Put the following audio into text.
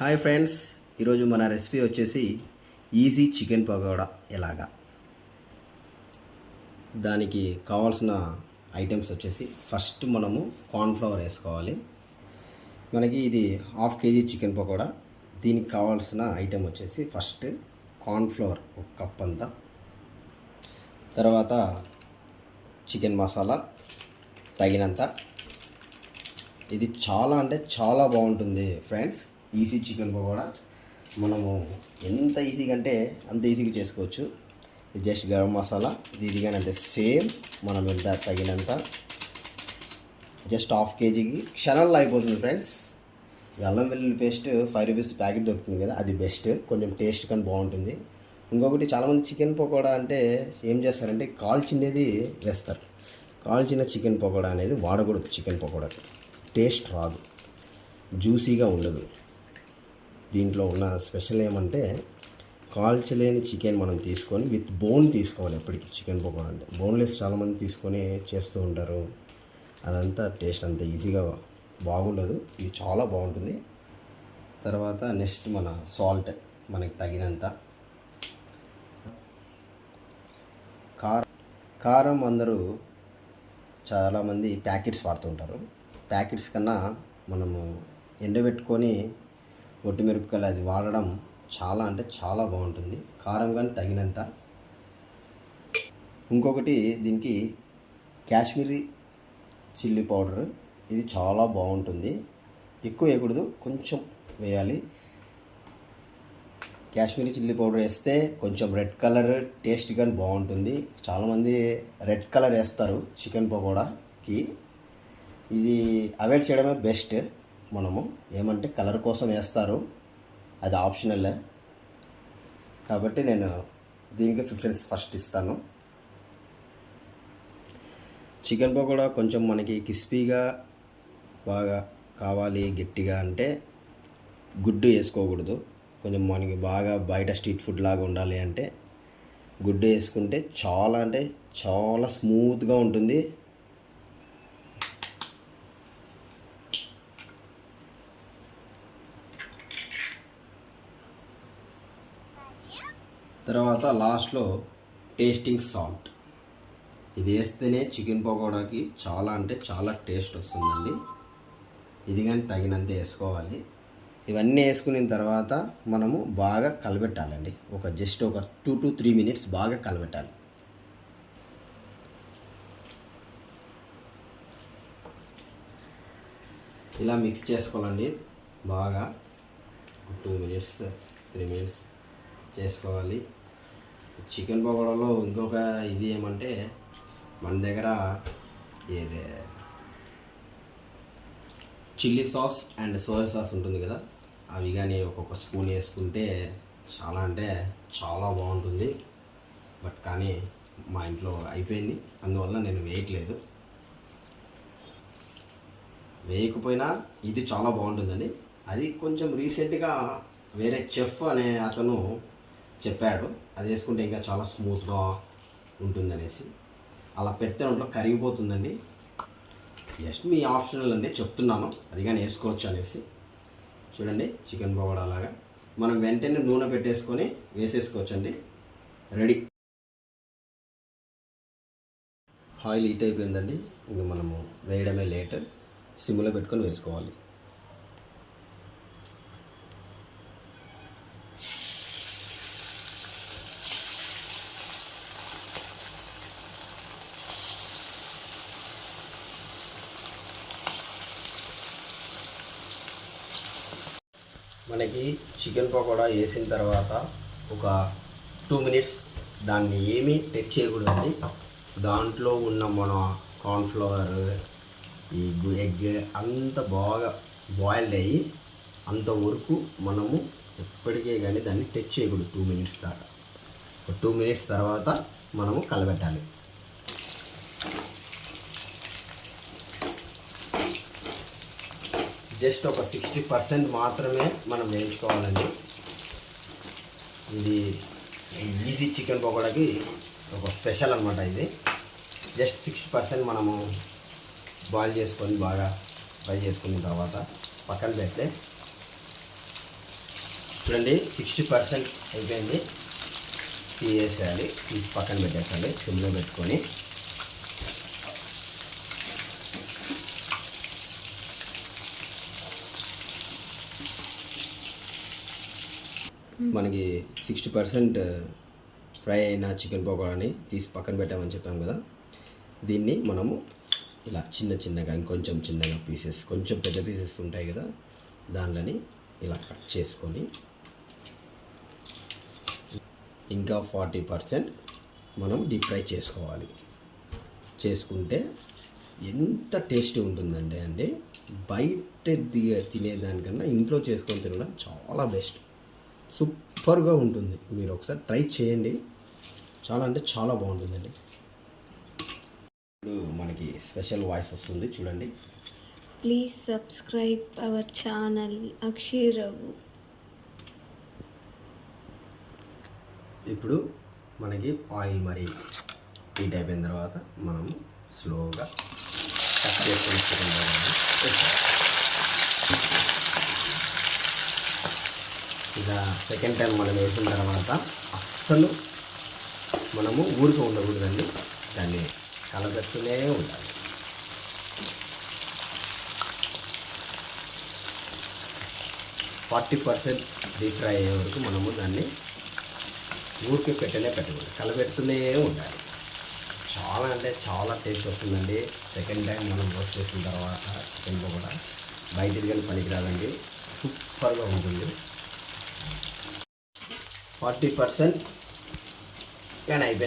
Hi friends, ఈరోజు మన recipe వచ్చేసి ఈజీ చికెన్ పకోడా ఎలాగా. దానికి కావాల్సిన ఐటమ్స్ వచ్చేసి ఫస్ట్ మనము కార్న్ఫ్లవర్ వేసుకోవాలి. మనకి ఇది హాఫ్ కేజీ చికెన్ పకోడా. దీనికి కావాల్సిన ఐటెం వచ్చేసి ఫస్ట్ కార్న్ఫ్లవర్ ఒక కప్ అంతా, తర్వాత చికెన్ మసాలా తగినంత. ఇది చాలా బాగుంటుంది ఫ్రెండ్స్. ఈజీ చికెన్ పకోడా మనము ఎంత ఈజీగా అంటే అంత ఈజీగా చేసుకోవచ్చు. ఇది జస్ట్ గరం మసాలా, ఇది కానీ అంతే సేమ్. మనం ఎంత తగినంత జస్ట్ హాఫ్ కేజీకి క్షణాల్లో అయిపోతుంది ఫ్రెండ్స్. అల్లం వెల్లుల్లి పేస్ట్ 5 రూపీస్ ప్యాకెట్ దొరుకుతుంది కదా, అది బెస్ట్, కొంచెం టేస్ట్ కానీ బాగుంటుంది. ఇంకొకటి చాలామంది చికెన్ పకోడా అంటే ఏం చేస్తారంటే కాల్చినది వేస్తారు. కాల్చిన చికెన్ పకోడా అనేది వాడకూడదు. చికెన్ పకోడాకి టేస్ట్ రాదు, జ్యూసీగా ఉండదు. దీంట్లో ఉన్న స్పెషల్ ఏమంటే కాల్చలేని చికెన్ మనం తీసుకొని విత్ బోన్ తీసుకోవాలి. ఎప్పటికీ చికెన్ పకోడా అంటే బోన్లెస్ చాలామంది తీసుకొని చేస్తూ ఉంటారు. అదంతా టేస్ట్ అంత ఈజీగా బాగుండదు. ఇది చాలా బాగుంటుంది. తర్వాత నెక్స్ట్ మన సాల్ట్ మనకి తగినంత. కారం అందరూ చాలామంది ప్యాకెట్స్ వాడుతుంటారు. ప్యాకెట్స్ కన్నా మనము ఎండబెట్టుకొని ఒట్టిమిరపకాయలు అది వాడడం చాలా బాగుంటుంది. కారం కానీ తగినంత. ఇంకొకటి దీనికి కాశ్మీరీ చిల్లీ పౌడర్, ఇది చాలా బాగుంటుంది. ఎక్కువ వేయకూడదు, కొంచెం వేయాలి. కాశ్మీరీ చిల్లీ పౌడర్ వేస్తే కొంచెం రెడ్ కలర్ టేస్ట్ కానీ బాగుంటుంది. చాలామంది రెడ్ కలర్ వేస్తారు చికెన్ పకోడాకి. ఇది అవాయిడ్ చేయడమే బెస్ట్. మనము ఏమంటే కలర్ కోసం వేస్తారు, అది ఆప్షనల్. కాబట్టి నేను దీనికి ప్రిఫరెన్స్ ఫస్ట్ ఇస్తాను. చికెన్ పకోడా కొంచెం మనకి క్రిస్పీగా బాగా కావాలి, గట్టిగా అంటే గుడ్డు వేసుకోకూడదు. కొంచెం మనకి బాగా బయట స్ట్రీట్ ఫుడ్ లాగా ఉండాలి అంటే గుడ్డు వేసుకుంటే చాలా స్మూత్గా ఉంటుంది. తర్వాత లాస్ట్లో టేస్టింగ్ సాల్ట్, ఇది వేస్తేనే చికెన్ పకోడాకి చాలా టేస్ట్ వస్తుందండి. ఇది కానీ తగినంత వేసుకోవాలి. ఇవన్నీ వేసుకున్న తర్వాత మనము బాగా కలబెట్టాలండి. జస్ట్ ఒక 2 to 3 minutes బాగా కలబెట్టాలి. ఇలా మిక్స్ చేసుకోవాలండి బాగా. 2 minutes 3 minutes చేసుకోవాలి. చికెన్ పకోడాలో ఇంకొక ఇది ఏమంటే మన దగ్గర chilli sauce and soya sauce ఉంటుంది కదా, అవి కానీ ఒక్కొక్క స్పూన్ వేసుకుంటే చాలా బాగుంటుంది. బట్ కానీ మా ఇంట్లో అయిపోయింది, అందువల్ల నేను వేయట్లేదు. వేయకపోయినా ఇది చాలా బాగుంటుందండి. అది కొంచెం రీసెంట్గా వేరే చెఫ్ అనే అతను చెప్పాడు, అది వేసుకుంటే ఇంకా చాలా స్మూత్గా ఉంటుందనేసి. అలా పెడితే ఒంట్లో కరిగిపోతుందండి. జస్ట్ మీ ఆప్షనల్ అండి, చెప్తున్నాను. అది కానీ వేసుకోవచ్చు అనేసి. చూడండి చికెన్ పకోడా లాగా మనం వెంటనే నూనె పెట్టేసుకొని వేసేసుకోవచ్చండి. రెడీ. ఆయిల్ హీట్ అయిపోయిందండి. ఇంక మనము వేయడమే లేట్. సిమ్లో పెట్టుకొని వేసుకోవాలి. మనకి చికెన్ పకోడా వేసిన తర్వాత ఒక 2 minutes దాన్ని ఏమీ టచ్ చేయకూడదండి. దాంట్లో ఉన్న మన కార్న్ఫ్లవర్, ఈ ఎగ్ అంత బాగా బాయిల్డ్ అయ్యి అంతవరకు మనము ఎప్పటికే కానీ దాన్ని టచ్ చేయకూడదు 2 minutes దాకా. 2 minutes తర్వాత మనము కలబెట్టాలి. జస్ట్ ఒక 60% మాత్రమే మనం వేయించుకోవాలండి. ఇది ఈజీ చికెన్ పకోడాకి ఒక స్పెషల్ అనమాట. ఇది జస్ట్ 60% మనము బాయిల్ చేసుకొని బాగా ఫ్రై చేసుకున్న తర్వాత పక్కన పెడితే చూడండి 60% అయిపోయింది. తీసేయాలి, తీసి పక్కన పెట్టేసాలి సిమ్లో పెట్టుకొని. మనకి 60% ఫ్రై అయిన చికెన్ పకోడాని తీసి పక్కన పెట్టామని చెప్పాం కదా, దీన్ని మనము ఇలా చిన్న చిన్నగా ఇంకొంచెం చిన్నగా పీసెస్, కొంచెం పెద్ద పీసెస్ ఉంటాయి కదా, దానిని ఇలా కట్ చేసుకొని ఇంకా 40% మనం డీప్ ఫ్రై చేసుకోవాలి. చేసుకుంటే ఎంత టేస్టీ ఉంటుందంటే బయట తినేదానికన్నా ఇంట్లో చేసుకొని తినడం చాలా బెస్ట్. సూపర్గా ఉంటుంది. మీరు ఒకసారి ట్రై చేయండి. చాలా అంటే చాలా బాగుంటుందండి. ఇప్పుడు మనకి స్పెషల్ వాయిస్ వస్తుంది చూడండి. Please subscribe our channel Akshay Raghu. ఇప్పుడు మనకి ఆయిల్ మరి హీట్ అయిపోయిన తర్వాత మనము స్లోగా కట్ చేసుకొని ఇలా సెకండ్ టైం మనం వేసిన తర్వాత అస్సలు మనము ఊరికే ఉండకూడదండి, దాన్ని కలబెడుతూనే ఉండాలి. ఫార్టీ పర్సెంట్ డీప్ ఫ్రై అయ్యే వరకు మనము దాన్ని ఊరికే పెట్టకూడదు, కలబెడుతూనే ఉండాలి. చాలా అంటే చాలా టేస్ట్ వస్తుందండి. సెకండ్ టైం మనం రోస్ట్ చేసిన తర్వాత చికెన్ పకోడా బయటికి కానీ పనికిరాదండి, సూపర్గా ఉంటుంది. 40% కానీ అయిపోయింది.